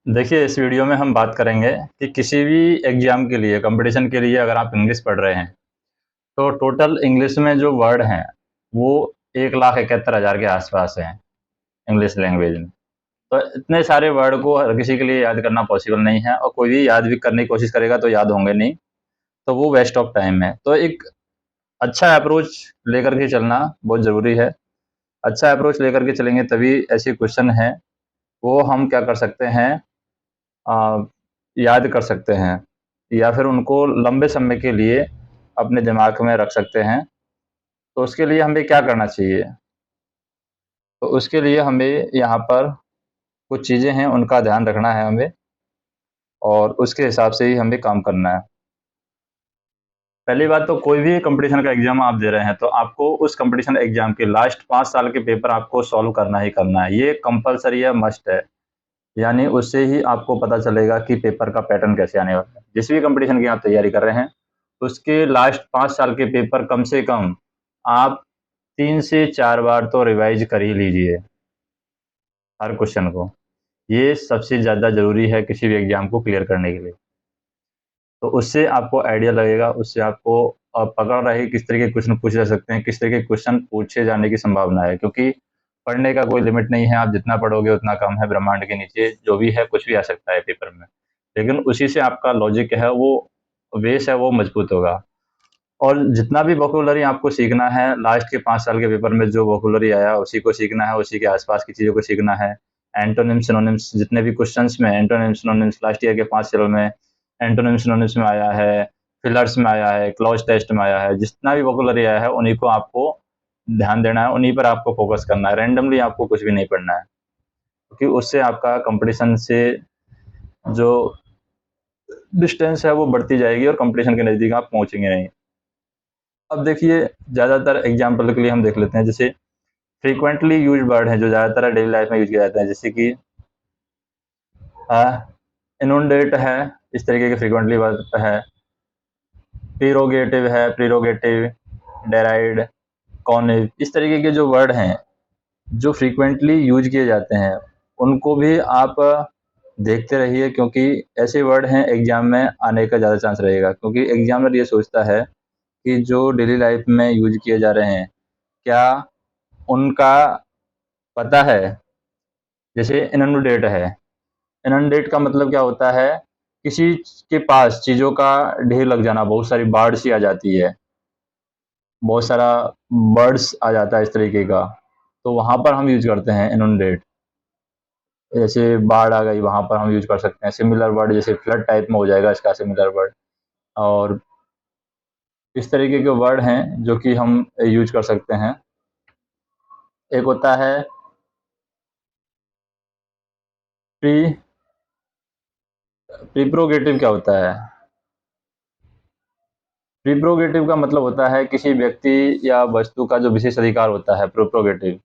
देखिए, इस वीडियो में हम बात करेंगे कि किसी भी एग्ज़ाम के लिए, कॉम्पिटिशन के लिए अगर आप इंग्लिश पढ़ रहे हैं, तो टोटल इंग्लिश में जो वर्ड हैं, वो 1,71,000 के आसपास हैं, इंग्लिश लैंग्वेज में। तो इतने सारे वर्ड को हर किसी के लिए याद करना पॉसिबल नहीं है और कोई भी याद भी करने की कोशिश करेगा तो याद होंगे नहीं, तो वो वेस्ट ऑफ टाइम है। तो एक अच्छा अप्रोच लेकर के चलना बहुत ज़रूरी है। अच्छा अप्रोच लेकर के चलेंगे तभी ऐसे क्वेश्चन हैं, वो हम क्या कर सकते हैं अ, याद कर सकते हैं या फिर उनको लंबे समय के लिए अपने दिमाग में रख सकते हैं। तो उसके लिए हमें क्या करना चाहिए? तो उसके लिए हमें यहाँ पर कुछ चीज़ें हैं, उनका ध्यान रखना है हमें और उसके हिसाब से ही हमें काम करना है। पहली बात तो कोई भी कॉम्पिटिशन का एग्ज़ाम आप दे रहे हैं, तो आपको उस कॉम्पिटिशन एग्ज़ाम के लास्ट 5 साल के पेपर आपको सॉल्व करना ही करना है। ये कंपल्सरी है, मस्ट है। यानी उससे ही आपको पता चलेगा कि पेपर का पैटर्न कैसे आने वाला है। जिस भी कॉम्पिटिशन की आप तैयारी कर रहे हैं, उसके लास्ट 5 साल के पेपर कम से कम आप 3 से 4 बार तो रिवाइज़ कर ही लीजिए, हर क्वेश्चन को। ये सबसे ज़्यादा ज़रूरी है किसी भी एग्ज़ाम को क्लियर करने के लिए। तो उससे आपको आइडिया लगेगा, उससे आपको पकड़ रहेगी किस तरह के क्वेश्चन पूछे जा सकते हैं, किस तरह के क्वेश्चन पूछे जाने की संभावना है। क्योंकि पढ़ने का कोई लिमिट नहीं है, आप जितना पढ़ोगे उतना कम है, ब्रह्मांड के नीचे जो भी है कुछ भी आ सकता है पेपर में। लेकिन उसी से आपका लॉजिक है वो बेस है वो मजबूत होगा। और जितना भी वोकैब्युलरी आपको सीखना है, लास्ट के 5 साल के पेपर में जो वोकैब्युलरी आया उसी को सीखना है, उसी के आस-पास की चीज़ों को सीखना है। एंटोनिम्स, सिनोनिम्स जितने भी क्वेश्चन्स में एंटोनिम्स, सिनोनिम्स लास्ट ईयर के 5 सालों में एंटोनिम्स, सिनोनिम्स में आया है, फिलर्स में आया है, क्लॉज टेस्ट में आया है, जितना भी वोकैब्युलरी आया है उन्हीं को आपको ध्यान देना है, उन्हीं पर आपको फोकस करना है। रैंडमली आपको कुछ भी नहीं पढ़ना है, क्योंकि उससे आपका कॉम्पिटिशन से जो डिस्टेंस है वो बढ़ती जाएगी और कॉम्पिटिशन के नज़दीक आप पहुँचेंगे नहीं। अब देखिए, ज़्यादातर एग्जाम्पल के लिए हम देख लेते हैं, जैसे फ्रीक्वेंटली यूज्ड वर्ड हैं जो ज़्यादातर डेली लाइफ में यूज किया जाता है, जैसे कि इनुंडेट है, इस तरीके के फ्रीक्वेंटली वर्ड है। प्रीरोगेटिव है, प्रीरोगेटिव, डेराइड, कॉनिव, इस तरीके के जो वर्ड हैं जो फ्रीक्वेंटली यूज किए जाते हैं, उनको भी आप देखते रहिए, क्योंकि ऐसे वर्ड हैं एग्जाम में आने का ज़्यादा चांस रहेगा। क्योंकि एग्जामिनर ये सोचता है कि जो डेली लाइफ में यूज किए जा रहे हैं, क्या उनका पता है। जैसे इनंडेट है, इनंडेट का मतलब क्या होता है, किसी के पास चीज़ों का ढेर लग जाना, बहुत सारी बाढ़ सी आ जाती है, बहुत सारा बर्ड्स आ जाता है इस तरीके का, तो वहाँ पर हम यूज करते हैं इनंडेट। जैसे बाढ़ आ गई, वहाँ पर हम यूज कर सकते हैं। सिमिलर वर्ड जैसे फ्लड टाइप में हो जाएगा इसका सिमिलर वर्ड। और इस तरीके के वर्ड हैं जो कि हम यूज कर सकते हैं। एक होता है प्री प्रीप्रोगेटिव। क्या होता है प्रीप्रोगेटिव? का मतलब होता है किसी व्यक्ति या वस्तु का जो विशेष अधिकार होता है, प्रीप्रोगेटिव।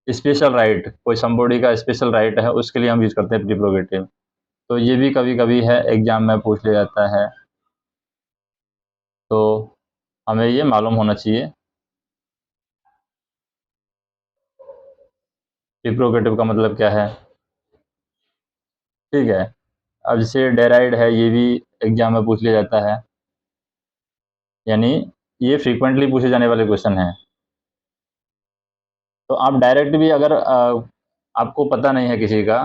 स्पेशल राइट, कोई समबॉडी का स्पेशल राइट है, उसके लिए हम यूज करते हैं प्रीप्रोगेटिव। तो ये भी कभी कभी है एग्जाम में पूछ लिया जाता है, तो हमें ये मालूम होना चाहिए। प्रीप्रोगेटिव का मतलब क्या है, ठीक है। अब जैसे डेराइड है, ये भी एग्जाम में पूछ लिया जाता है, यानी ये फ्रीक्वेंटली पूछे जाने वाले क्वेश्चन हैं। तो आप डायरेक्ट भी अगर आपको पता नहीं है किसी का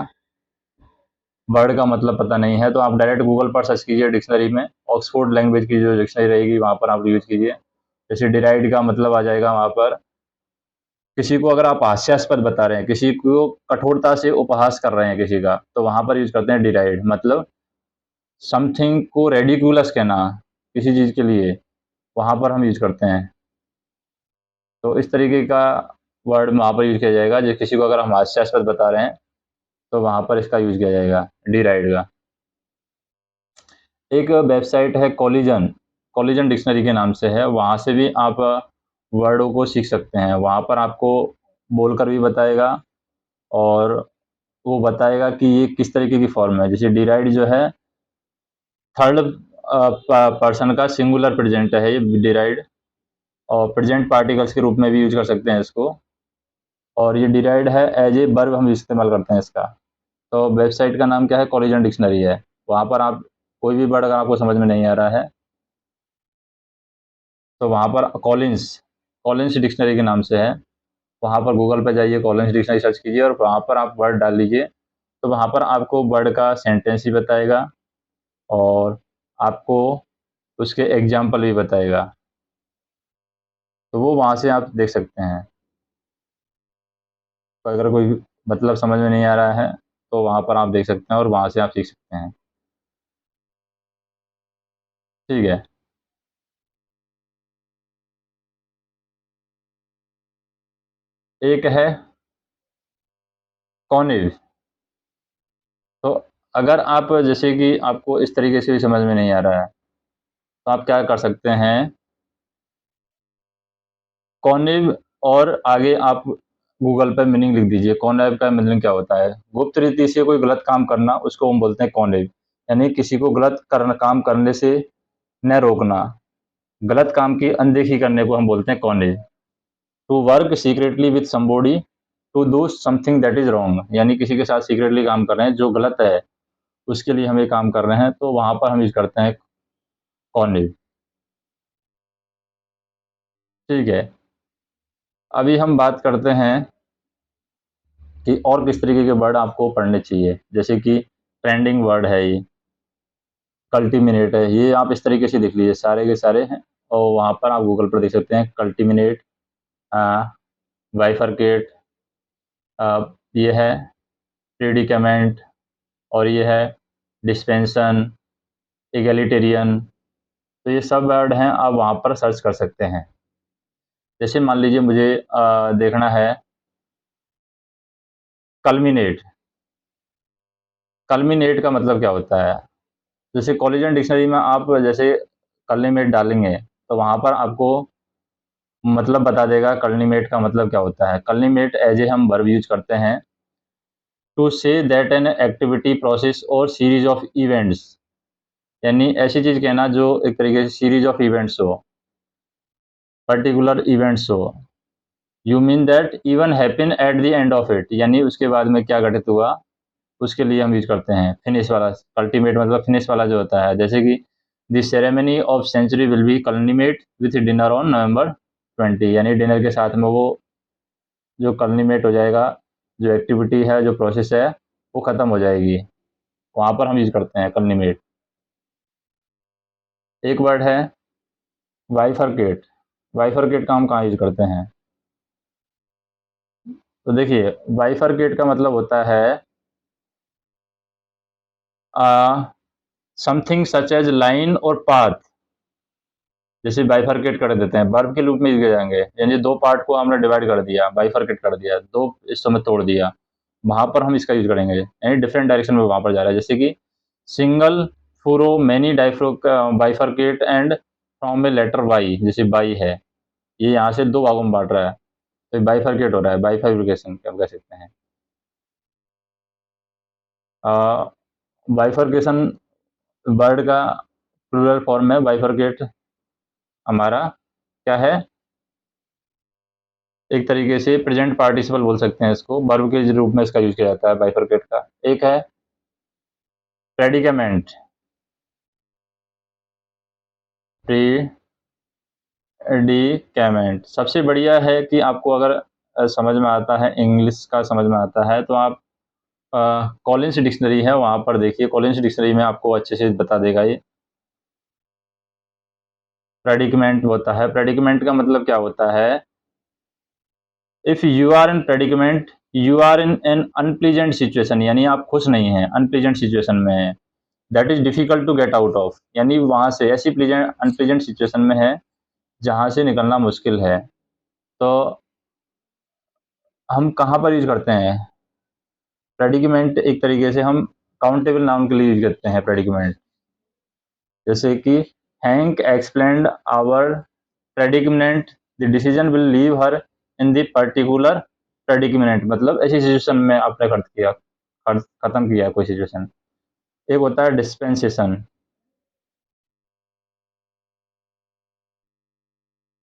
वर्ड का मतलब पता नहीं है, तो आप डायरेक्ट गूगल पर सर्च कीजिए डिक्शनरी में, ऑक्सफोर्ड लैंग्वेज की जो डिक्शनरी रहेगी वहाँ पर आप यूज कीजिए। जैसे डिराइड का मतलब आ जाएगा वहाँ पर, किसी को अगर आप हास्यास्पद बता रहे हैं, किसी को कठोरता से उपहास कर रहे हैं किसी का, तो वहाँ पर यूज करते हैं डिराइड। मतलब समथिंग को रेडिकुलस कहना किसी चीज़ के लिए, वहाँ पर हम यूज करते हैं। तो इस तरीके का वर्ड वहाँ पर यूज किया जाएगा। जो किसी को अगर हम हास्यास्पद बता रहे हैं, तो वहाँ पर इसका यूज किया जाएगा डिराइड का। एक वेबसाइट है कॉलिजन, कॉलिजन डिक्शनरी के नाम से है, वहाँ से भी आप वर्डों को सीख सकते हैं। वहाँ पर आपको बोलकर भी बताएगा और वो बताएगा कि ये किस तरीके की फॉर्म है। जैसे डिराइड जो है थर्ड पर्सन का सिंगुलर प्रेजेंट है ये डिराइड, और प्रेजेंट पार्टिकल्स के रूप में भी यूज कर सकते हैं इसको। और ये डिराइड है एज ए वर्ब हम इस्तेमाल करते हैं इसका। तो वेबसाइट का नाम क्या है, कॉलिजन डिक्शनरी है। वहाँ पर आप कोई भी वर्ड अगर आपको समझ में नहीं आ रहा है तो वहाँ पर कॉलिंस कॉलिंस डिक्शनरी के नाम से है, वहाँ पर गूगल पे जाइए, कॉलिंस डिक्शनरी सर्च कीजिए और वहाँ पर आप वर्ड डाल लीजिए, तो वहाँ पर आपको वर्ड का सेंटेंस ही बताएगा और आपको उसके एग्जाम्पल भी बताएगा। तो वो वहाँ से आप देख सकते हैं। तो अगर कोई मतलब समझ में नहीं आ रहा है तो वहाँ पर आप देख सकते हैं और वहाँ से आप सीख सकते हैं। ठीक है। एक है कॉनिव। तो अगर आप जैसे कि आपको इस तरीके से भी समझ में नहीं आ रहा है तो आप क्या कर सकते हैं, कॉनिव और आगे आप गूगल पे मीनिंग लिख दीजिए। कॉनिव का मीनिंग क्या होता है, गुप्त रीति से कोई गलत काम करना, उसको हम बोलते हैं कॉनिव। यानी किसी को काम करने से न रोकना, गलत काम की अनदेखी करने को हम बोलते हैं connive. To work secretly with somebody to do something that is wrong, यानी किसी के साथ सीक्रेटली काम कर रहे हैं जो गलत है, उसके लिए हम ये काम कर रहे हैं, तो वहां पर हम यूज करते हैं कॉनिव। ठीक है। अभी हम बात करते हैं कि और किस तरीके के वर्ड आपको पढ़ने चाहिए। जैसे कि ट्रेंडिंग वर्ड है, ये कल्टीमिनेट है, ये आप इस तरीके से देख लीजिए, सारे के सारे हैं और वहाँ पर आप गूगल पर देख सकते हैं। कल्टीमिनेट, बाइफरकेट, ये है प्रेडिकमेंट, और ये है डिस्पेंसन, एगलिटेरियन। तो ये सब वर्ड हैं, आप वहाँ पर सर्च कर सकते हैं। जैसे मान लीजिए मुझे देखना है कल्मिनेट। कल्मिनेट का मतलब क्या होता है, जैसे कॉलिजन डिक्शनरी में आप जैसे कल्मिनेट डालेंगे तो वहाँ पर आपको मतलब बता देगा कल्मिनेट का मतलब क्या होता है। कल्मिनेट एज ए हम वर्ब यूज करते हैं to say that an activity process और सीरीज ऑफ इवेंट्स, यानी ऐसी चीज कहना जो एक तरीके से सीरीज ऑफ इवेंट्स हो, पर्टिकुलर इवेंट्स हो। You mean that even happen at the end of it, यानी उसके बाद में क्या घटित हुआ उसके लिए हम यूज करते हैं फिनिश वाला। अल्टीमेट मतलब फिनिश वाला जो होता है, जैसे कि the ceremony of century will be culminate with dinner on November 20, यानी डिनर के साथ में वो जो कल्निमेट हो जाएगा, जो एक्टिविटी है, जो प्रोसेस है, वो खत्म हो जाएगी। वहाँ पर हम यूज करते हैं कल्निमेट। एक वर्ड है वाइफरकेट। वाइफरकेट का हम कहाँ यूज करते हैं, तो देखिए बाइफरकेट का मतलब होता है समथिंग सच एज लाइन और पाथ। जैसे बाइफरकेट कर देते हैं, वर्ब के रूप में यूज जाएंगे, यानी दो पार्ट को हमने डिवाइड कर दिया, बाइफरकेट कर दिया, दो हिस्सों में तोड़ दिया, वहां पर हम इसका यूज करेंगे, यानी डिफरेंट डायरेक्शन में वहां पर जा रहा है। जैसे कि सिंगल फूरो मैनी डाइफ्रो bifurcate and from a letter Y, जैसे बाई है, ये यहाँ से दो भागों में बांट रहा है, तो बाइफरकेट हो रहा है, बाइफर्केशन हम कह सकते हैं। बाइफर्केशन वर्ड का प्लूरल फॉर्म है, बाइफरकेट हमारा क्या है, एक तरीके से प्रेजेंट पार्टिसिपल बोल सकते हैं इसको, वर्ब के रूप में इसका यूज किया जाता है बाइफरकेट का। एक है प्रेडिकमेंट। प्रेडिकमेंट सबसे बढ़िया है कि आपको अगर समझ में आता है, इंग्लिश का समझ में आता है, तो आप कॉलिंस डिक्शनरी है वहाँ पर देखिए, कॉलिंस डिक्शनरी में आपको अच्छे से बता देगा ये। प्रेडिकमेंट होता है, प्रेडिकमेंट का मतलब क्या होता है, if you are in predicament you are in an unpleasant situation, यानी आप खुश नहीं हैं, अनप्लीजेंट सिचुएशन में है, that is difficult to get out of, यानी वहां से ऐसी प्लीजेंट अनप्लीजेंट सिचुएशन में है जहां से निकलना मुश्किल है। तो हम कहाँ पर यूज करते हैं प्रेडिकमेंट, एक तरीके से हम काउंटेबल नाउन के लिए यूज करते हैं प्रेडिकमेंट। जैसे कि Hank explained our predicament, the decision will leave her in the particular predicament, मतलब ऐसी सिचुएशन में आपने खत्म किया कोई सिचुएशन। एक होता है डिस्पेंसेशन।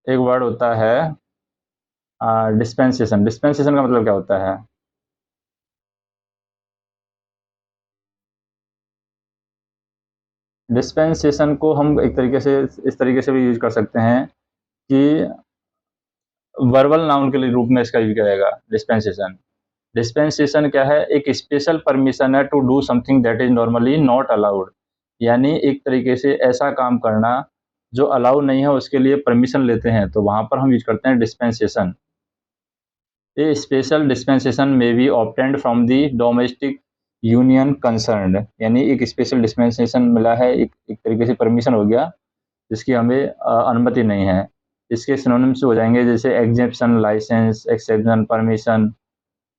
एक वर्ड होता है डिस्पेंसेशन। डिस्पेंसेशन का मतलब क्या होता है, डिस्पेंसेशन को हम एक तरीके से इस तरीके से भी यूज कर सकते हैं कि वर्बल नाउन के लिए रूप में इसका यूज किया जाएगा। डिस्पेंसेशन, डिस्पेंसेशन क्या है? एक स्पेशल परमिशन है to do something that is normally not allowed, यानी एक तरीके से ऐसा काम करना जो अलाउ नहीं है उसके लिए परमिशन लेते हैं, तो वहां पर हम यूज करते हैं डिस्पेंसेशन। ए स्पेशल डिस्पेंसेशन में B obtained from the domestic union concerned, यानी एक स्पेशल डिस्पेंसेशन मिला है, एक तरीके से परमिशन हो गया जिसकी हमें अनुमति नहीं है। इसके सिनोनिम्स हो जाएंगे जैसे एग्जेप्शन, लाइसेंस, एक्सेप्शन, परमिशन,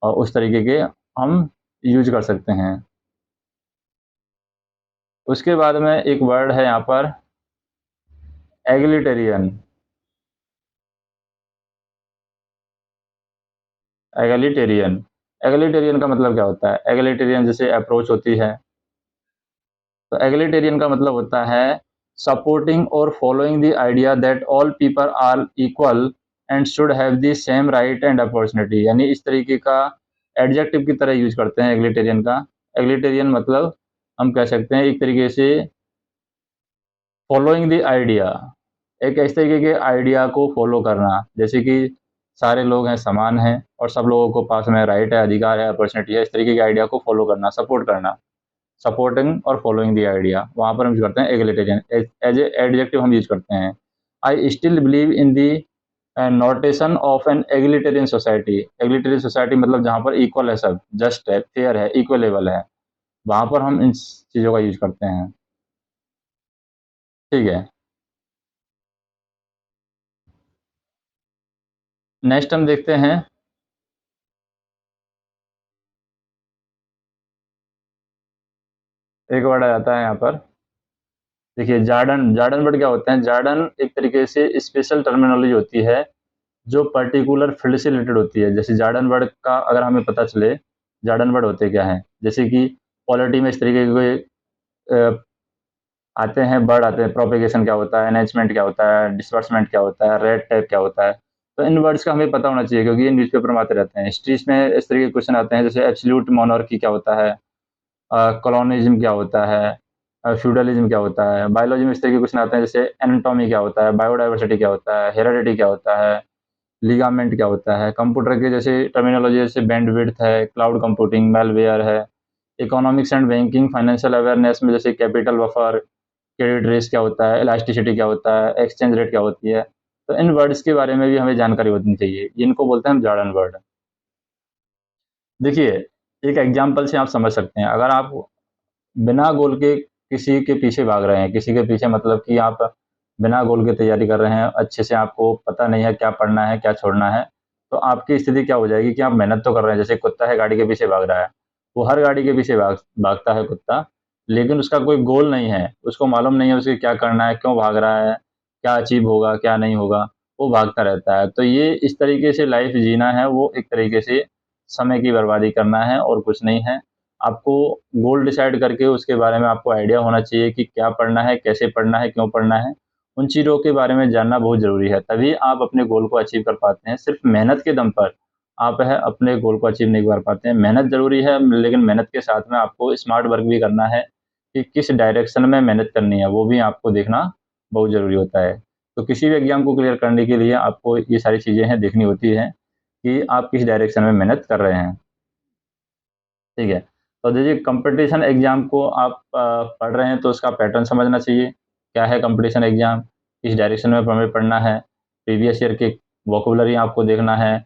और उस तरीके के हम यूज कर सकते हैं। उसके बाद में एक वर्ड है यहाँ पर एगलिटेरियन। एगलिटेरियन, एगलिटेरियन का मतलब क्या होता है? एगलिटेरियन जैसे अप्रोच होती है, तो एगलिटेरियन का मतलब होता है सपोर्टिंग और following the idea that all people are equal and should have the same right and opportunity, यानी इस तरीके का एडजेक्टिव की तरह यूज करते हैं एगलिटेरियन का। एगलिटेरियन मतलब हम कह सकते हैं एक तरीके से फॉलोइंग द आइडिया, एक इस तरीके के आइडिया को फॉलो करना, जैसे कि सारे लोग हैं, समान हैं और सब लोगों को पास में राइट है, अधिकार है, अपॉर्चुनिटी है, इस तरीके के आइडिया को फॉलो करना, सपोर्ट करना। सपोर्टिंग और फॉलोइंग द आइडिया, वहाँ पर हम यूज करते हैं एगलिटेरियन, एज ए एडजेक्टिव हम यूज करते हैं। I still believe in the notation of an egalitarian society. Egalitarian society मतलब जहाँ पर इक्वल है, सब जस्ट है, फेयर है, इक्वलेबल है, वहाँ पर हम इन चीज़ों का यूज करते हैं। ठीक है, नेक्स्ट हम देखते हैं एक वर्ड आ जाता है यहाँ पर, देखिए जार्डन। जार्डन वर्ड क्या होते हैं? जार्डन एक तरीके से स्पेशल टर्मिनोलॉजी होती है जो पर्टिकुलर फील्ड से रिलेटेड होती है। जैसे जार्डन वर्ड का अगर हमें पता चले जार्डन वर्ड होते क्या हैं, जैसे कि पॉलिटी में इस तरीके के आते हैं वर्ड आते हैं, प्रोपेगेशन क्या होता है, एनहेंसमेंट क्या होता है, डिस्बर्समेंट क्या होता है, रेड टेप क्या होता है, तो इन वर्ड्स का हमें पता होना चाहिए क्योंकि ये न्यूज़पेपर में आते रहते हैं। हिस्ट्रीज में इस तरीके के क्वेश्चन आते हैं जैसे एब्सोल्यूट मोनार्की क्या होता है, कॉलोनिज्म क्या होता है, फ्यूडलिज्म क्या होता है। बायोलॉजी में इस तरह के क्वेश्चन आते हैं जैसे एनाटॉमी क्या होता है, बायोडाइवर्सिटी क्या होता है, हेरेडिटी क्या होता है, लिगामेंट क्या होता है। कंप्यूटर के जैसे टर्मिनोलॉजी जैसे बैंडविड्थ है, क्लाउड कंप्यूटिंग, मेलवेयर है। Economics and banking financial awareness में जैसे कैपिटल बफर, क्रेडिट रिस्क क्या होता है, इलास्टिसिटी क्या होता है, एक्सचेंज रेट क्या होती है। तो इन वर्ड्स के बारे में भी हमें जानकारी होनी चाहिए, इनको बोलते हैं हम जॉर्डन वर्ड। देखिए, एक एग्जाम्पल से आप समझ सकते हैं, अगर आप बिना गोल के किसी के पीछे भाग रहे हैं, किसी के पीछे मतलब कि आप बिना गोल के तैयारी कर रहे हैं, अच्छे से आपको पता नहीं है क्या पढ़ना है, क्या छोड़ना है, तो आपकी स्थिति क्या हो जाएगी कि आप मेहनत तो कर रहे हैं, जैसे कुत्ता है गाड़ी के पीछे भाग रहा है, वो हर गाड़ी के पीछे भागता है कुत्ता, लेकिन उसका कोई गोल नहीं है, उसको मालूम नहीं है उसे क्या करना है, क्यों भाग रहा है, क्या अचीव होगा, क्या नहीं होगा, वो भागता रहता है। तो ये इस तरीके से लाइफ जीना है, वो एक तरीके से समय की बर्बादी करना है और कुछ नहीं है। आपको गोल डिसाइड करके उसके बारे में आपको आइडिया होना चाहिए कि क्या पढ़ना है, कैसे पढ़ना है, क्यों पढ़ना है। उन चीज़ों के बारे में जानना बहुत ज़रूरी है, तभी आप अपने गोल को अचीव कर पाते हैं। सिर्फ मेहनत के दम पर आप है अपने गोल को अचीव नहीं कर पाते हैं। मेहनत ज़रूरी है, लेकिन मेहनत के साथ में आपको स्मार्ट वर्क भी करना है कि किस डायरेक्शन में मेहनत करनी है, वो भी आपको देखना बहुत ज़रूरी होता है। तो किसी भी एग्ज़ाम को क्लियर करने के लिए आपको ये सारी चीज़ें हैं देखनी होती हैं कि आप किस डायरेक्शन में मेहनत कर रहे हैं। ठीक है, तो देखिए कंपटीशन एग्ज़ाम को आप पढ़ रहे हैं तो उसका पैटर्न समझना चाहिए, क्या है कंपटीशन एग्ज़ाम, किस डायरेक्शन में हमें पढ़ना है, प्रीवियस ईयर के वोकैब्युलरी आपको देखना है,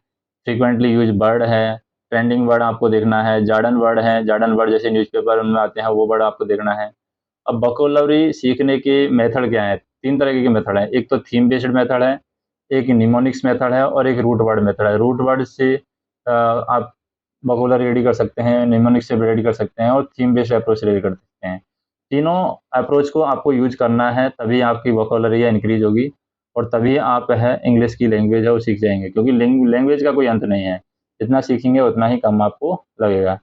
फ्रीक्वेंटली यूज्ड वर्ड है, ट्रेंडिंग वर्ड आपको देखना है, जॉर्डन वर्ड है, जॉर्डन वर्ड जैसे न्यूज़पेपर उनमें आते हैं वो वर्ड आपको देखना है। अब वोकैब्युलरी सीखने के मेथड क्या हैं? 3 तरीके के मेथड हैं, एक तो थीम बेस्ड मेथड है, एक निमोनिक्स मेथड है और एक रूट वर्ड मेथड है। रूट वर्ड से आप वोकैब्युलरी रेडी कर सकते हैं, निमोनिक्स से भी रेडी कर सकते हैं और थीम बेस्ड अप्रोच से रेडी कर सकते हैं। तीनों अप्रोच को आपको यूज़ करना है, तभी आपकी वोकैब्युलरी है इंक्रीज़ होगी और तभी आप है इंग्लिश की लैंग्वेज है वो सीख जाएँगे, क्योंकि लैंग्वेज का कोई अंत नहीं है। जितना सीखेंगे उतना ही कम आपको लगेगा।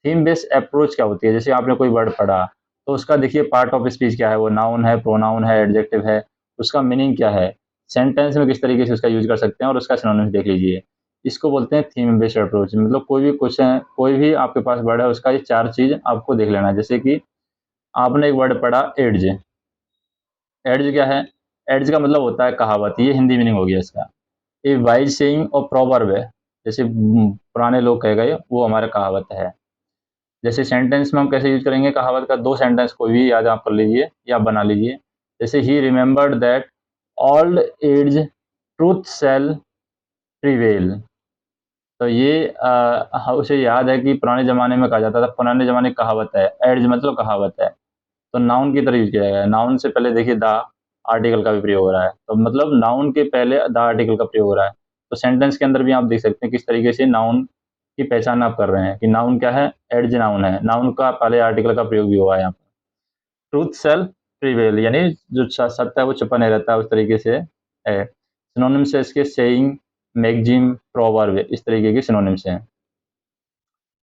थीम बेस्ड अप्रोच क्या होती है? जैसे आपने कोई वर्ड पढ़ा, तो उसका देखिए पार्ट ऑफ स्पीच क्या है, वो नाउन है, प्रोनाउन है, एडजेक्टिव है, उसका मीनिंग क्या है, सेंटेंस में किस तरीके से उसका यूज़ कर सकते हैं और उसका सिनोनिम्स देख लीजिए। इसको बोलते हैं थीम बेस्ड अप्रोच, मतलब कोई भी क्वेश्चन, कोई भी आपके पास वर्ड है उसका ये 4 चीज़ आपको देख लेना है। जैसे कि आपने एक वर्ड पढ़ा एड्ज, एड्ज क्या है? एड्ज का मतलब होता है कहावत, ये हिंदी मीनिंग हो गया इसका। ए वाइज सेइंग और प्रोवर्ब है, जैसे पुराने लोग कह गए वो हमारा कहावत है। जैसे सेंटेंस में हम कैसे यूज करेंगे कहावत का? दो सेंटेंस कोई भी याद आप कर लीजिए या बना लीजिए। जैसे ही remembered that old age truth shall prevail. तो ये उसे याद है कि पुराने ज़माने में कहा जाता था, पुराने ज़माने की कहावत है, एड्ज मतलब कहावत है। तो नाउन की तरह यूज़ किया गया है। नाउन से पहले देखिए द आर्टिकल का भी प्रयोग हो रहा है, तो मतलब नाउन के पहले द आर्टिकल का प्रयोग हो रहा है। तो सेंटेंस के अंदर भी आप देख सकते हैं किस तरीके से नाउन की पहचान आप कर रहे हैं कि नाउन क्या है, एड्ज नाउन है, नाउन का पहले आर्टिकल का प्रयोग भी हुआ है यहाँ पर। ट्रूथ सेल प्रिवेल यानी जो सत्य है वो छुपा नहीं रहता, उस तरीके से है। सिनोनिम्स है इसके सेइंग, मैगजिम, प्रोवर्ब, इस तरीके के सिनोनिम्स हैं।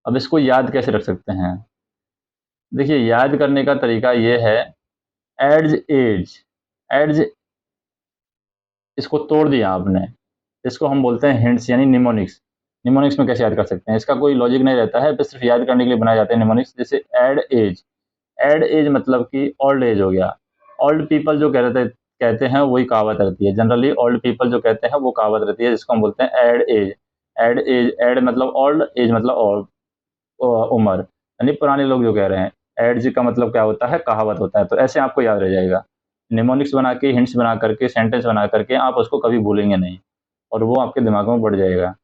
अब इसको याद कैसे रख सकते हैं? देखिए याद करने का तरीका ये है, एड्ज एज, एड्ज इसको तोड़ दिया आपने, इसको हम बोलते हैं हिंट्स यानी निमोनिक्स। निमोनिक्स में कैसे याद कर सकते हैं? इसका कोई लॉजिक नहीं रहता है, बस सिर्फ याद करने के लिए बनाए जाते हैं निमोनिक्स। जैसे एड एज, एड एज मतलब कि ओल्ड एज हो गया। ओल्ड पीपल जो कहते हैं वही कहावत रहती है, जनरली ओल्ड पीपल जो कहते हैं वो कहावत रहती है, जिसको हम बोलते हैं ed age. Ed age, ed मतलब ओल्ड, एज मतलब ओल्ड, उम्र, यानी पुराने लोग जो कह रहे हैं। एड्स का मतलब क्या होता है? कहावत होता है। तो ऐसे आपको याद रह जाएगा, निमोनिक्स बना के, हिंट्स बना करके, सेंटेंस बना करके आप उसको कभी भूलेंगे नहीं और वो आपके दिमाग में बढ़ जाएगा।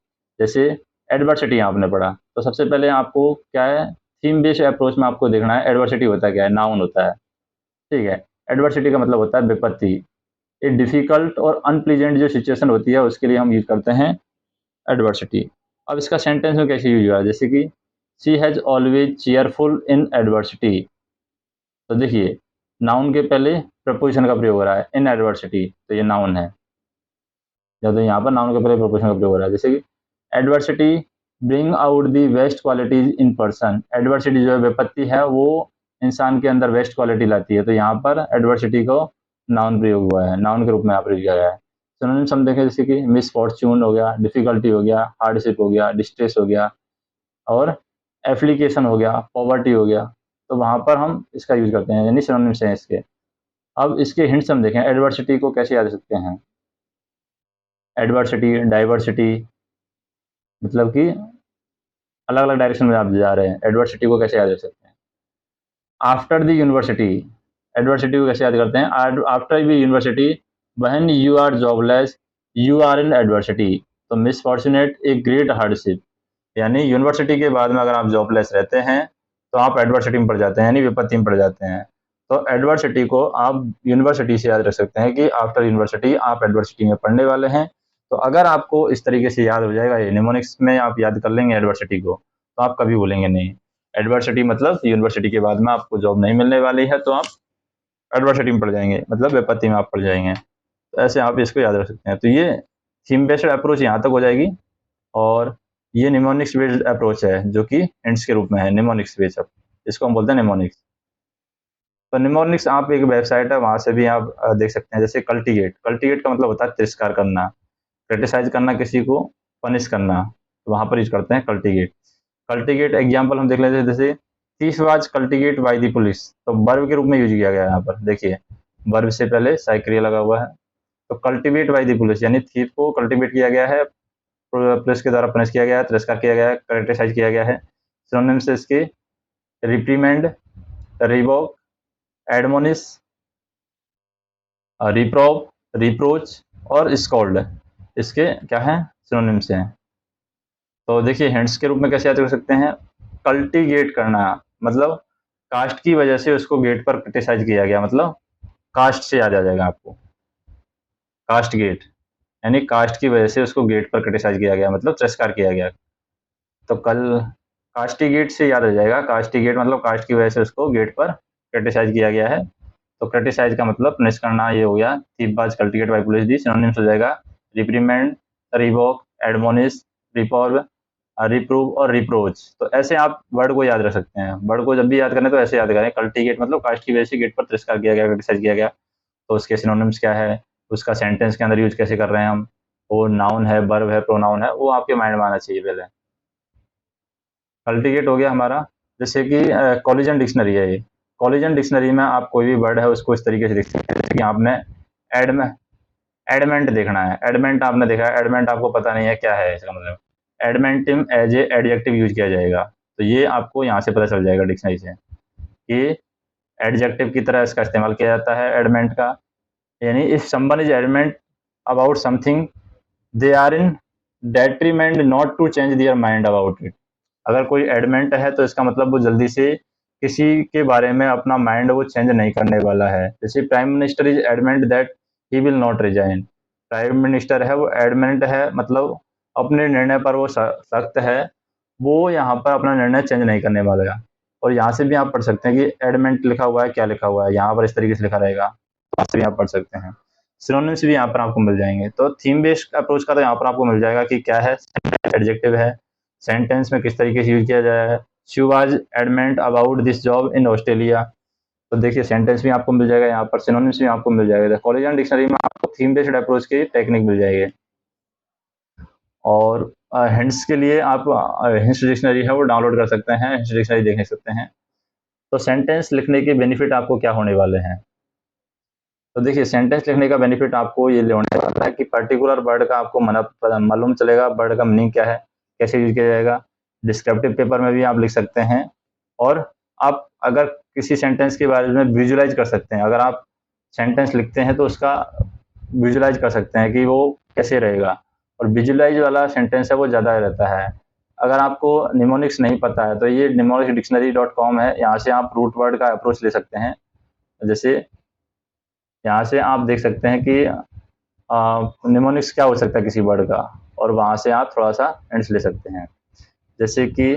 जैसे एडवर्सिटी आपने पढ़ा, तो सबसे पहले आपको क्या है, थीम बेस्ड अप्रोच में आपको देखना है एडवर्सिटी होता क्या है, नाउन होता है, ठीक है। एडवर्सिटी का मतलब होता है विपत्ति। ये डिफिकल्ट और अनप्लीजेंट जो सिचुएशन होती है उसके लिए हम यूज करते हैं एडवर्सिटी। अब इसका सेंटेंस में कैसे यूज हुआ है? जैसे कि she has always cheerful in adversity. तो देखिए नाउन के पहले प्रपोजिशन का प्रयोग हो रहा है, इन एडवर्सिटी, तो ये नाउन है। या तो यहाँ पर नाउन के पहले प्रपोजिशन का प्रयोग हो रहा है। जैसे कि adversity bring out the best qualities in person. Adversity जो है विपत्ति है, वो इंसान के अंदर बेस्ट क्वालिटी लाती है। तो यहाँ पर एडवर्सिटी को नाउन प्रयोग हुआ है, नाउन के रूप में यहाँ प्रयोग किया गया है। सिनोनिम्स हम देखें जैसे कि मिसफॉर्च्यून हो गया, डिफिकल्टी हो गया, हार्डशिप हो गया, डिस्ट्रेस हो गया और एप्लीकेशन हो गया, पॉवर्टी हो गया। तो वहाँ पर हम इसका यूज करते हैं, यानी सिनोनिम्स हैं इसके। अब इसके हिंट्स हम देखें, एडवर्सिटी को कैसे याद रख सकते हैं? एडवर्सिटी, डाइवर्सिटी, मतलब कि अलग अलग डायरेक्शन में आप जा रहे हैं, एडवर्सिटी को कैसे याद रख सकते हैं? आफ्टर द यूनिवर्सिटी, एडवर्सिटी को कैसे याद करते हैं? After the university when you are jobless you are in adversity. तो मिसफॉर्चुनेट ए ग्रेट हार्डशिप, यानी यूनिवर्सिटी के बाद में अगर आप जॉबलेस रहते हैं तो आप एडवर्सिटी में पड़ जाते हैं, यानी विपत्ति में पड़ जाते हैं। तो एडवर्सिटी को आप यूनिवर्सिटी से याद रख सकते हैं कि आफ्टर यूनिवर्सिटी आप एडवर्सिटी में पढ़ने वाले हैं। तो अगर आपको इस तरीके से याद हो जाएगा, ये निमोनिक्स में आप याद कर लेंगे एडवर्सिटी को, तो आप कभी भूलेंगे नहीं। एडवर्सिटी मतलब यूनिवर्सिटी के बाद में आपको जॉब नहीं मिलने वाली है तो आप एडवर्सिटी में पड़ जाएंगे, मतलब विपत्ति में आप पड़ जाएंगे। तो ऐसे आप इसको याद रख सकते हैं। तो ये थीम बेस्ड अप्रोच यहाँ तक हो जाएगी। और ये निमोनिक्स बेस्ड अप्रोच है जो कि हिंट्स के रूप में है, निमोनिक्स बेस्ड, इसको हम बोलते हैं निमोनिक्स। तो निमोनिक्स आप एक वेबसाइट है, वहाँ से भी आप देख सकते हैं। जैसे कल्टीगेट, कल्टीगेट का मतलब होता है तिरस्कार करना, क्रिटिसाइज करना किसी को, पनिश करना, तो वहाँ पर यूज करते हैं कल्टीगेट। कल्टीगेट एग्जाम्पल हम देख लेते हैं, जैसे thief was castigated by the police. तो वर्ब के रूप में यूज किया गया है यहाँ पर, देखिए वर्ब से पहले साइक्रिया लगा हुआ है। तो कल्टीवेट बाय द पुलिस यानी थीफ को कल्टीवेट किया गया है, पुलिस के द्वारा पनिश किया गया है, तिरस्कार किया गया है, क्रिटिसाइज किया गया है। सिनोनिम्स से इसके रिप्रीमेंड, रिवोक, एडमोनिश, रिप्रोव, रिप्रोच और स्कॉल्ड, इसके क्या है, सिनोनिम्स हैं। तो देखिए हिंट्स के रूप में कैसे याद कर सकते हैं? कल्टीगेट करना मतलब कास्ट की वजह से उसको गेट पर क्रिटिसाइज किया गया, मतलब कास्ट से याद आ जाएगा आपको, कास्ट गेट, यानी कास्ट की वजह से उसको गेट पर क्रिटिसाइज किया गया, मतलब तिरस्कार किया गया। तो कल कास्टिगेट से याद आ जाएगा, कास्टिगेट मतलब कास्ट की वजह से उसको गेट पर क्रिटिसाइज किया गया है। तो क्रिटिसाइज का मतलब पनिश करना, ये हो गया। Thief was castigated by police दी, सिनोनिम्स हो जाएगा रिप्रीमेंड, रिवोक, एडमोनिश, रिपॉर्व, रिप्रूव और रिप्रोच। तो ऐसे आप वर्ड को याद रख सकते हैं। वर्ड को जब भी याद करें तो ऐसे याद करें, कल्टीगेट मतलब कास्ट की वजह से गेट पर तिरस्कार किया गया, क्रिटिसाइज किया गया। तो उसके सिनोनिम्स क्या है, उसका सेंटेंस के अंदर यूज कैसे कर रहे हैं हम, वो नाउन है, वर्ब है, प्रोनाउन है, वो आपके माइंड में आना चाहिए पहले। कल्टीगेट हो गया हमारा, जैसे कि कॉलिजन डिक्शनरी है ये, कॉलेजन डिक्शनरी में आप कोई भी वर्ड है उसको इस तरीके से लिख सकते हैं, जैसे कि आपने एडमेंट देखना है, एडमेंट आपने देखा है, एडमेंट आपको पता नहीं है क्या है इसका मतलब, एडमेंटिम एज ए एडजेक्टिव यूज किया जाएगा, तो ये आपको यहाँ से पता चल जाएगा डिक्शनरी से कि एडजेक्टिव की तरह इसका इस्तेमाल किया जाता है एडमेंट का, यानी if someone is adamant about something they are in detriment not to change their mind about it. अगर कोई एडमेंट है तो इसका मतलब वो जल्दी से किसी के बारे में अपना माइंड वो चेंज नहीं करने वाला है। जैसे prime minister is adamant that he will not resign, prime minister है वो एडमेंट है, मतलब अपने निर्णय पर वो सख्त है, वो यहाँ पर अपना निर्णय चेंज नहीं करने वाला है। और यहाँ से भी आप पढ़ सकते हैं कि एडमेंट लिखा हुआ है, क्या लिखा हुआ है यहाँ पर इस तरीके से लिखा रहेगा, यहाँ से भी आप पढ़ सकते हैं। सिनोनिम्स भी यहाँ पर आपको मिल जाएंगे। तो थीम बेस्ड अप्रोच का तो यहाँ पर आपको मिल जाएगा कि क्या है, एडजेक्टिव है, सेंटेंस में किस तरीके से यूज किया जाए है, she was adamant about this job in Australia, तो देखिए सेंटेंस भी आपको मिल जाएगा यहाँ पर, सिनोनिम्स भी आपको मिल जाएगा। कॉलेजन डिक्शनरी में आपको थीम बेस्ड अप्रोच की टेक्निक मिल जाएगी। और हिंट्स के लिए आप हिंट्स डिक्शनरी है वो डाउनलोड कर सकते हैं, हिंट्स डिक्शनरी देख सकते हैं। तो सेंटेंस लिखने के बेनिफिट आपको क्या होने वाले हैं, तो देखिए सेंटेंस लिखने का बेनिफिट आपको ये होने वाला है कि पर्टिकुलर वर्ड का आपको मालूम चलेगा, वर्ड का मीनिंग क्या है, कैसे यूज किया जाएगा। डिस्क्रिप्टिव पेपर में भी आप लिख सकते हैं, और आप अगर किसी सेंटेंस के बारे में विजुलाइज कर सकते हैं, अगर आप सेंटेंस लिखते हैं तो उसका विजुलाइज कर सकते हैं कि वो कैसे रहेगा, और विजुलाइज वाला सेंटेंस है वो ज़्यादा रहता है। अगर आपको निमोनिक्स नहीं पता है तो ये mnemonicsdictionary.com है, यहाँ से आप रूट वर्ड का अप्रोच ले सकते हैं। जैसे यहाँ से आप देख सकते हैं कि निमोनिक्स क्या हो सकता है किसी वर्ड का, और वहाँ से आप थोड़ा सा हिंट्स ले सकते हैं। जैसे कि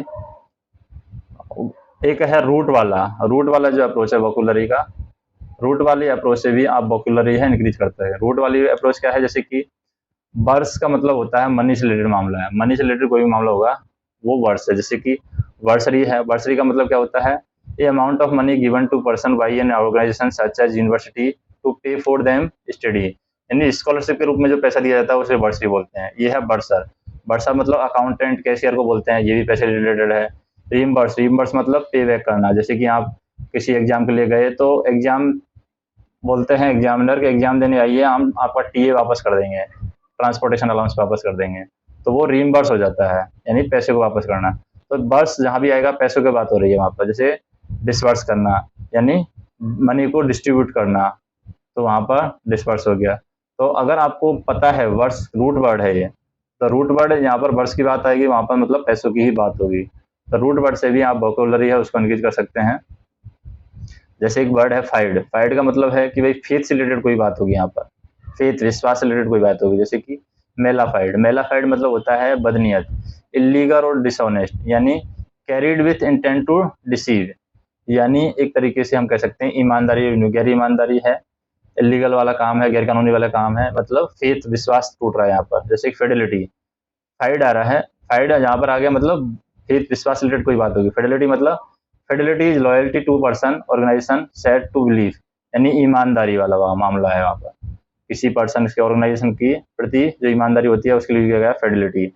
एक है रूट वाला जो अप्रोच है वोकैबुलरी का, रूट वाली अप्रोच से भी आप वोकैबुलरी है इंक्रीज करते हैं। रूट वाली अप्रोच क्या है, जैसे कि वर्ड्स का मतलब होता है मनी से रिलेटेड मामला है, मनी से रिलेटेड कोई भी मामला होगा वो वर्ड्स है। जैसे कि वर्सरी है, वर्सरी का मतलब क्या होता है, a amount of money given to person by an organization such as university to pay for them study, यानी स्कॉलरशिप के रूप में जो पैसा दिया जाता है उसे वर्सरी बोलते हैं। ये है बर्सर, बर्सर मतलब अकाउंटेंट कैशियर को बोलते हैं, ये भी पैसे रिलेटेड है। रीइंबर्स, रीइंबर्स मतलब पे बैक करना, जैसे कि आप किसी एग्जाम के लिए गए तो एग्जाम बोलते हैं एग्जामिनर के एग्जाम देने आइए, हम आपका टीए वापस कर देंगे, ट्रांसपोर्टेशन अलाउंस वापस कर देंगे, तो वो रीइंबर्स हो जाता है, यानी पैसे को वापस करना। तो बर्स जहाँ भी आएगा पैसों की बात हो रही है वहाँ पर, जैसे डिसवर्स करना यानी मनी को डिस्ट्रीब्यूट करना, तो वहाँ पर डिसवर्स हो गया। तो अगर आपको पता है वर्स रूट वर्ड है ये, तो रूट वर्ड यहाँ पर वर्स की बात आएगी, वहाँ पर मतलब पैसों की ही बात होगी। तो रूट वर्ड से भी आप वोकैबुलरी है उसको इंक्रीज कर सकते हैं। जैसे एक वर्ड है फाइड, फाइड का मतलब है कि भाई फेथ से रिलेटेड कोई बात होगी, यहाँ पर फेथ विश्वास से रिलेटेड कोई बात होगी। जैसे कि मेलाफाइड, मेलाफाइड मतलब होता है बदनीयत, इलीगल और डिसऑनेस्ट, यानी carried with intent to deceive, यानी एक तरीके से हम कह सकते हैं ईमानदारी गैर ईमानदारी है, इलीगल वाला काम है, गैर कानूनी वाला काम है, मतलब फेथ विश्वास टूट रहा है यहाँ पर। जैसे फिडेलिटी, फाइड आ रहा है, फाइड यहाँ पर आ गया मतलब फेथ विश्वास रिलेटेड कोई बात होगी। फिडेलिटी मतलब fidelity is loyalty to person organisation said to believe, यानी ईमानदारी वाला मामला है वहाँ पर, किसी पर्सन के ऑर्गेनाइजेशन की प्रति जो ईमानदारी होती है उसके लिए किया गया फिडेलिटी।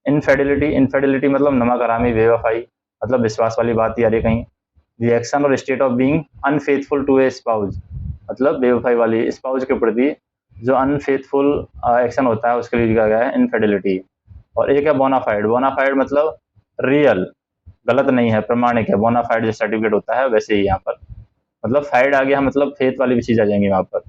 इनफेडिलिटी, इनफेडिलिटी मतलब नमक हरामी बेवफाई, मतलब विश्वास वाली बात ही आ रही है कहीं। रिएक्शन और state of being unfaithful to a spouse, मतलब बेवफाई वाली स्पाउस के प्रति जो अनफेथफुल एक्शन होता है उसके लिए लिखा गया है इनफेडिलिटी। और एक है बोनाफाइड, बोनाफाइड मतलब रियल, गलत नहीं है, प्रमाणिक है, बोनाफाइड जो सर्टिफिकेट होता है वैसे ही यहाँ पर, मतलब फाइड आ गया मतलब फेथ वाली भी चीज आ जाएंगी वहाँ पर।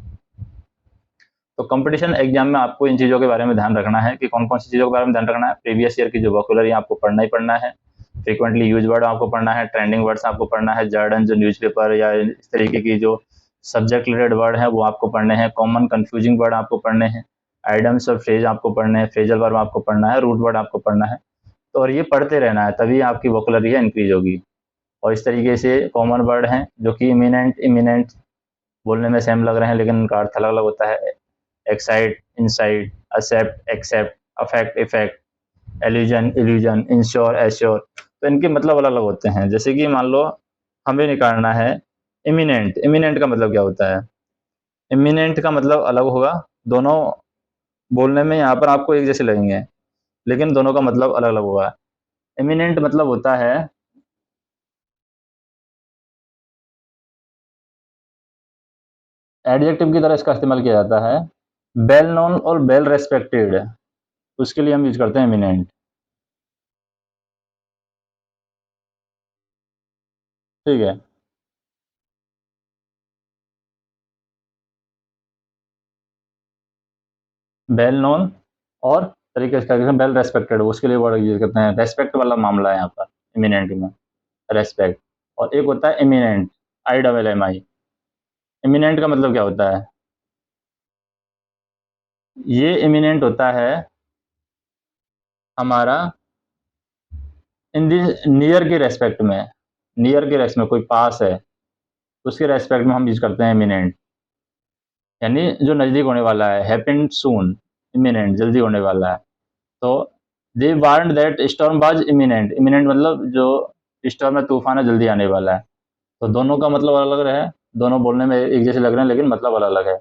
तो कंपटीशन एग्जाम में आपको इन चीज़ों के बारे में ध्यान रखना है कि कौन कौन सी चीज़ों के बारे में ध्यान रखना है। प्रीवियस ईयर की जो वोकैबुलरी आपको पढ़ना ही पढ़ना है, फ्रीक्वेंटली यूज वर्ड आपको पढ़ना है, ट्रेंडिंग वर्ड्स आपको पढ़ना है, जर्नल जो न्यूज़पेपर या इस तरीके की जो सब्जेक्ट रिलेटेड वर्ड है वो आपको पढ़ने हैं, कॉमन कन्फ्यूजिंग वर्ड आपको पढ़ने हैं, आइडम्स और फ्रेज आपको पढ़ने हैं, फ्रेजल वर्ब आपको पढ़ना है, रूट वर्ड आपको पढ़ना है। तो और ये पढ़ते रहना है, तभी आपकी वोकैबुलरी है इंक्रीज होगी। और इस तरीके से कॉमन वर्ड हैं जो कि इमिनेंट, इमिनेंट बोलने में सेम लग रहे हैं लेकिन उनका अर्थ अलग अलग होता है। Excite, incite, except, accept, affect, effect, allusion, illusion, ensure, assure, तो इनके मतलब अलग अलग होते हैं। जैसे कि मान लो हमें निकालना है इमिनेंट, इमिनेंट का मतलब क्या होता है, इमिनेंट का मतलब अलग होगा, दोनों बोलने में यहाँ पर आपको एक जैसे लगेंगे लेकिन दोनों का मतलब अलग अलग होगा। इमिनेंट मतलब होता है एडजेक्टिव की तरह इसका इस्तेमाल किया जाता है। वेल नोन और वेल रेस्पेक्टेड, उसके लिए हम यूज करते हैं एमिनेंट। ठीक है। वेल नोन और तरीके से वेल रेस्पेक्टेड, उसके लिए वर्ड यूज करते हैं। रेस्पेक्ट वाला मामला है यहाँ पर एमिनेंट में, रेस्पेक्ट। और एक होता है एमिनेंट, IMMI। एमिनेंट का मतलब क्या होता है? ये एमिनेंट होता है हमारा इन दी नियर के रेस्पेक्ट में, नियर के रेस्पेक्ट में, कोई पास है उसके रेस्पेक्ट में हम यूज करते हैं एमिनेंट, यानी जो नजदीक होने वाला है, हैपेंड सून, इमिनेंट, जल्दी होने वाला है। तो they warn that storm was imminent, imminent मतलब जो स्टॉर्म है, तूफान है, जल्दी आने वाला है। तो दोनों का मतलब अलग अलग है, दोनों बोलने में एक जैसे लग रहे हैं लेकिन मतलब अलग अलग है।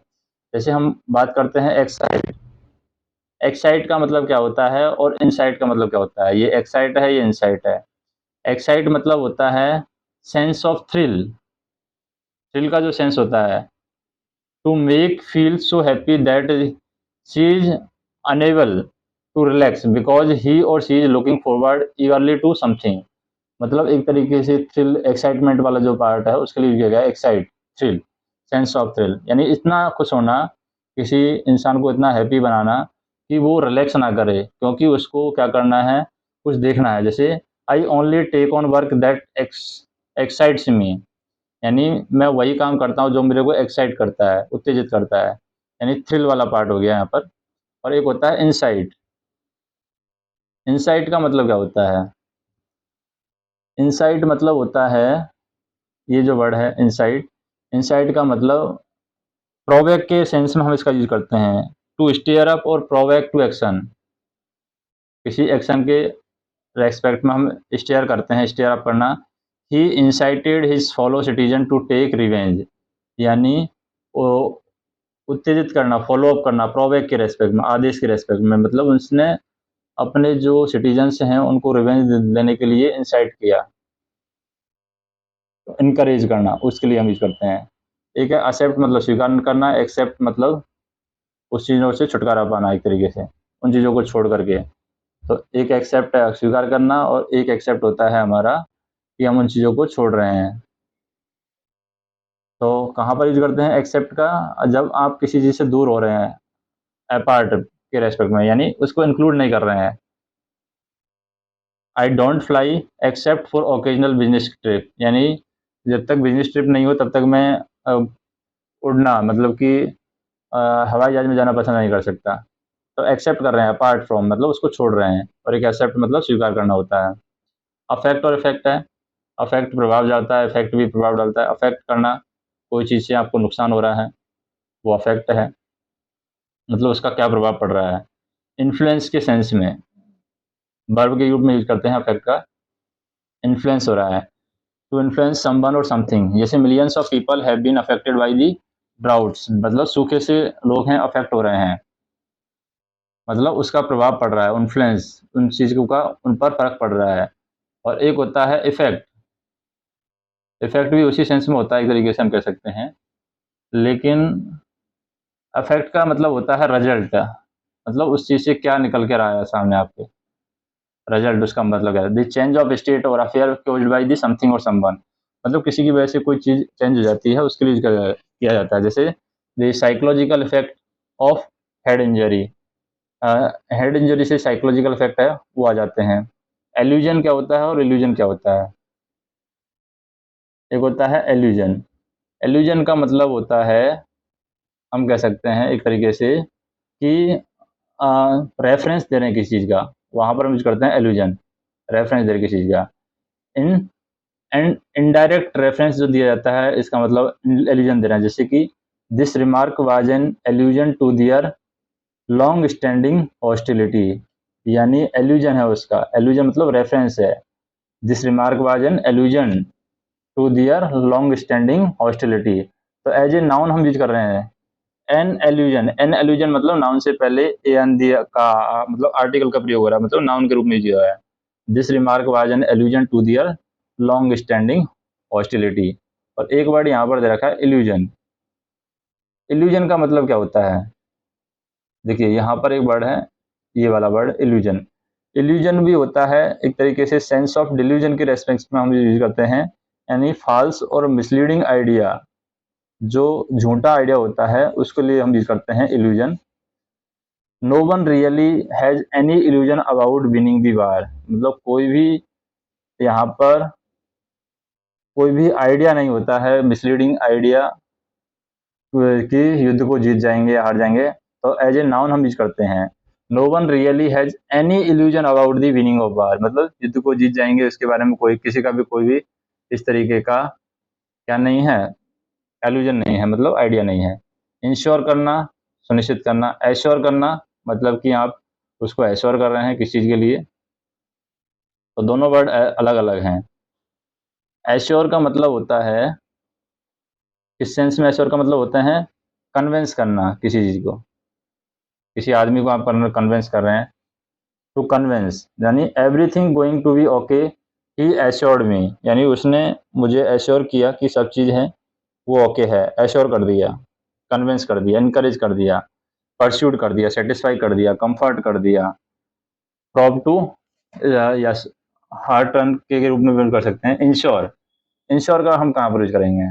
जैसे हम बात करते हैं एक्साइट, एक्साइट का मतलब क्या होता है और इनसाइट का मतलब क्या होता है? ये एक्साइट है, ये इनसाइट है। एक्साइट मतलब होता है सेंस ऑफ थ्रिल, थ्रिल का जो सेंस होता है, to make feel so happy that she is unable to relax because he or she is looking forward eagerly to something. मतलब एक तरीके से थ्रिल, एक्साइटमेंट वाला जो पार्ट है उसके लिए किया गया excite, thrill, sense of thrill, यानी इतना खुश होना, किसी इंसान को इतना हैप्पी बनाना कि वो रिलैक्स ना करे, क्योंकि उसको क्या करना है, कुछ देखना है। जैसे I only take on work that excites me, यानी मैं वही काम करता हूँ जो मेरे को एक्साइट करता है, उत्तेजित करता है, यानी थ्रिल वाला पार्ट हो गया यहाँ पर। और एक होता है इनसाइट, इनसाइट का मतलब क्या होता है? इनसाइट मतलब होता है, ये जो वर्ड है इनसाइट, इनसाइट का मतलब प्रोवैक के सेंस में हम इसका यूज करते हैं, to stir up or provoke to action. किसी एक्शन के रेस्पेक्ट में हम स्टीयर करते हैं, स्टीयर अप करना। He incited his fellow citizen to take revenge, यानी वो उत्तेजित करना, फॉलो अप करना, प्रोवेक के रेस्पेक्ट में, आदेश के रेस्पेक्ट में, मतलब उसने अपने जो सिटीजन्स हैं उनको रिवेंज देने के लिए इंसाइट किया, इनकरेज करना, उसके लिए हम यूज करते हैं। एक है एक्सेप्ट मतलब स्वीकार करना, एक्सेप्ट मतलब उस चीज़ों से छुटकारा पाना, एक तरीके से उन चीज़ों को छोड़ करके। तो एक एक्सेप्ट है स्वीकार करना, और एक एक्सेप्ट होता है हमारा कि हम उन चीज़ों को छोड़ रहे हैं। तो कहाँ पर यूज करते हैं एक्सेप्ट का? जब आप किसी चीज़ से दूर हो रहे हैं, अपार्ट के रेस्पेक्ट में, यानी उसको इंक्लूड नहीं कर रहे हैं। I don't fly except for occasional business trip, यानी जब तक बिजनेस ट्रिप नहीं हो तब तक मैं उड़ना, मतलब कि हवाई जहाज में जाना पसंद नहीं कर सकता। तो एक्सेप्ट कर रहे हैं, अपार्ट फ्रॉम मतलब उसको छोड़ रहे हैं, और एक एक्सेप्ट मतलब स्वीकार करना होता है। अफेक्ट और इफेक्ट है, अफेक्ट प्रभाव डालता है, इफेक्ट भी प्रभाव डालता है। अफेक्ट करना, कोई चीज़ से आपको नुकसान हो रहा है, वो अफेक्ट है, मतलब उसका क्या प्रभाव पड़ रहा है। इन्फ्लुएंस के सेंस में वर्ब के रूप में यूज करते हैं अफेक्ट का, इन्फ्लुएंस हो रहा है, टू इन्फ्लुएंस समवन और समथिंग। जैसे millions of people have been affected by the droughts, मतलब सूखे से लोग हैं अफेक्ट हो रहे हैं, मतलब उसका प्रभाव पड़ रहा है, इन्फ्लुएंस, उन चीज़ों का उन पर फर्क पड़ रहा है। और एक होता है इफेक्ट, इफेक्ट भी उसी सेंस में होता है, एक तरीके से हम कह सकते हैं, लेकिन अफेक्ट का मतलब होता है रिजल्ट का, मतलब उस चीज़ से क्या निकल के रहा है सामने आपके, रिजल्ट उसका मतलब है। द चेंज ऑफ स्टेट और affair caused by the something और समवन, मतलब किसी की वजह से कोई चीज़ चेंज हो जाती है, उसके लिए किया जाता है। जैसे the psychological effect of head injury, head injury से साइकोलॉजिकल इफेक्ट है वो आ जाते हैं। एल्यूजन क्या होता है और इल्यूजन क्या होता है? एक होता है एल्यूजन, एल्यूजन का मतलब होता है, हम कह सकते हैं एक तरीके से कि रेफरेंस दे रहे हैं किसी चीज़ का, वहाँ पर हम यूज करते हैं एल्यूजन, रेफरेंस दे रहे हैं किसी चीज़ का। इन एंड इनडायरेक्ट रेफरेंस जो दिया जाता है, इसका मतलब एल्यूजन दे रहे हैं, जैसे कि this remark was an allusion to their long standing hostility, यानी एल्यूजन है उसका, एल्यूजन मतलब रेफरेंस है। This remark was an allusion to their long standing hostility, तो एज ए नाउन हम यूज कर रहे हैं एन एल्यूजन, एन एल्यूजन मतलब नाउन से पहले ए एन दिया का, मतलब आर्टिकल का प्रयोग हो रहा है, मतलब नाउन के रूप में दिया है। This remark was an allusion to their long standing hostility. और एक वर्ड यहाँ पर दे रखा है इल्यूजन, इल्यूजन का मतलब क्या होता है? देखिए यहाँ पर एक वर्ड है, ये वाला वर्ड इल्यूजन। इल्यूजन भी होता है एक तरीके से सेंस ऑफ डिल्यूजन के रेस्पेक्ट में हम यूज करते हैं, यानी फॉल्स और मिसलीडिंग आइडिया, जो झूठा आइडिया होता है उसके लिए हम यूज करते हैं illusion. No one really has any illusion about winning the war, मतलब कोई भी यहाँ पर कोई भी आइडिया नहीं होता है मिसलीडिंग आइडिया कि युद्ध को जीत जाएंगे या हार जाएंगे, तो एज ए नाउन हम यूज करते हैं। No one really has any illusion about the winning of war, मतलब युद्ध को जीत जाएंगे उसके बारे में कोई किसी का भी कोई भी इस तरीके का क्या नहीं है, एल्यूजन नहीं है, मतलब आइडिया नहीं है। इंश्योर करना, सुनिश्चित करना। एश्योर करना मतलब कि आप उसको एश्योर कर रहे हैं किस चीज के लिए, तो दोनों वर्ड अलग अलग हैं। एश्योर का मतलब होता है, इस सेंस में एश्योर का मतलब होता है कन्विंस करना किसी चीज को, किसी आदमी को आप कन्विंस कर रहे हैं। टू कन्विंस यानी everything going to be okay, he assured me, यानी उसने मुझे एश्योर किया कि सब चीज़ है वो ओके है, एश्योर कर दिया, कन्विंस कर दिया, इनकरेज कर दिया, परस्यूड कर दिया, सेटिस्फाई कर दिया, कंफर्ट कर दिया। Prop to yes, hard turn के रूप में भी कर सकते हैं। इंश्योर, इंश्योर का हम कहाँ पर यूज करेंगे?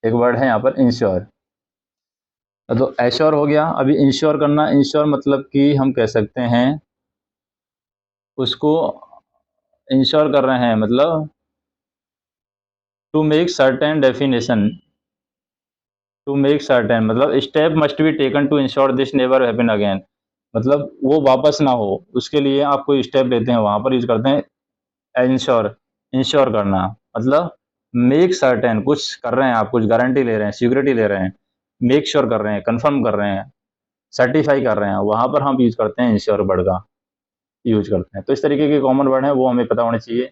एक वर्ड है यहाँ पर इंश्योर, तो एश्योर हो गया। अभी इंश्योर करना, इंश्योर मतलब कि हम कह सकते हैं उसको इंश्योर कर रहे हैं, मतलब to make certain definition, to make certain मतलब step must be taken to ensure this never happen again, मतलब वो वापस ना हो उसके लिए आप कोई स्टेप लेते हैं, वहां पर यूज करते हैं इंश्योर। इंश्योर करना मतलब मेक सर्टेन, कुछ कर रहे हैं आप, कुछ गारंटी ले रहे हैं, सिक्योरिटी ले रहे हैं, मेक श्योर कर रहे हैं, कंफर्म कर रहे हैं, सर्टिफाई कर रहे हैं, वहां पर हम यूज करते हैं इंश्योर वर्ड का यूज करते हैं। तो इस तरीके के कॉमन वर्ड है वो हमें पता होने चाहिए,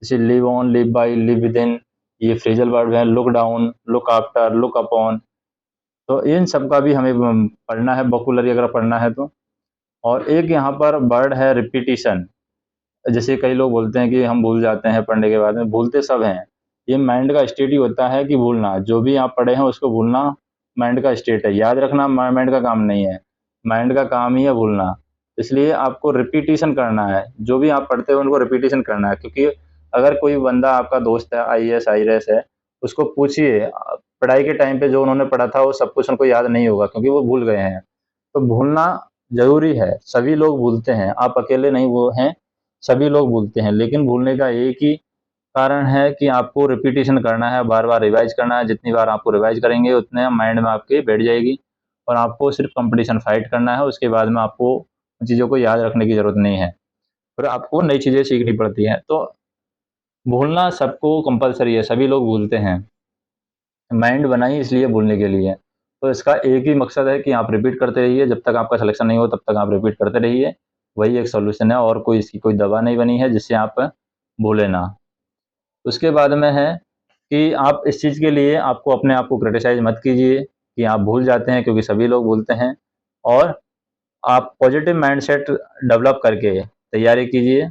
जैसे live on, live by, live with in, ये फ्रेजल वर्ड है। Look down, look after, look upon, तो इन सब का भी हमें पढ़ना है, वोकैबुलरी अगर पढ़ना है तो। और एक यहाँ पर वर्ड है रिपीटिशन, जैसे कई लोग बोलते हैं कि हम भूल जाते हैं पढ़ने के बाद में, भूलते सब हैं। ये माइंड का स्टेट ही होता है कि भूलना, जो भी आप पढ़े हैं उसको भूलना माइंड का स्टेट है, याद रखना माइंड का काम नहीं है, माइंड का काम ही है भूलना। इसलिए आपको रिपीटिशन करना है, जो भी आप पढ़ते हो उनको रिपीटिशन करना है, क्योंकि अगर कोई बंदा आपका दोस्त है आईएएस आईआरएस है, उसको पूछिए पढ़ाई के टाइम पे जो उन्होंने पढ़ा था वो सब कुछ उनको याद नहीं होगा क्योंकि वो भूल गए हैं। तो भूलना जरूरी है, सभी लोग भूलते हैं, आप अकेले नहीं वो हैं, सभी लोग भूलते हैं। लेकिन भूलने का एक ही कारण है कि आपको रिपीटिशन करना है, बार बार रिवाइज करना है, जितनी बार आपको रिवाइज करेंगे उतने माइंड में आपके बैठ जाएगी, और आपको सिर्फ कंपटीशन फाइट करना है, उसके बाद में आपको चीज़ों को याद रखने की जरूरत नहीं है, फिर आपको नई चीज़ें सीखनी पड़ती हैं। तो भूलना सबको कंपलसरी है, सभी लोग भूलते हैं, माइंड बनाई इसलिए भूलने के लिए। तो इसका एक ही मकसद है कि आप रिपीट करते रहिए, जब तक आपका सिलेक्शन नहीं हो तब तक आप रिपीट करते रहिए, वही एक सोल्यूशन है, और कोई इसकी कोई दवा नहीं बनी है जिससे आप भूले ना। उसके बाद में है कि आप इस चीज़ के लिए आपको अपने आप को क्रिटिसाइज मत कीजिए कि आप भूल जाते हैं, क्योंकि सभी लोग भूलते हैं। और आप पॉजिटिव माइंडसेट डेवलप करके तैयारी कीजिए,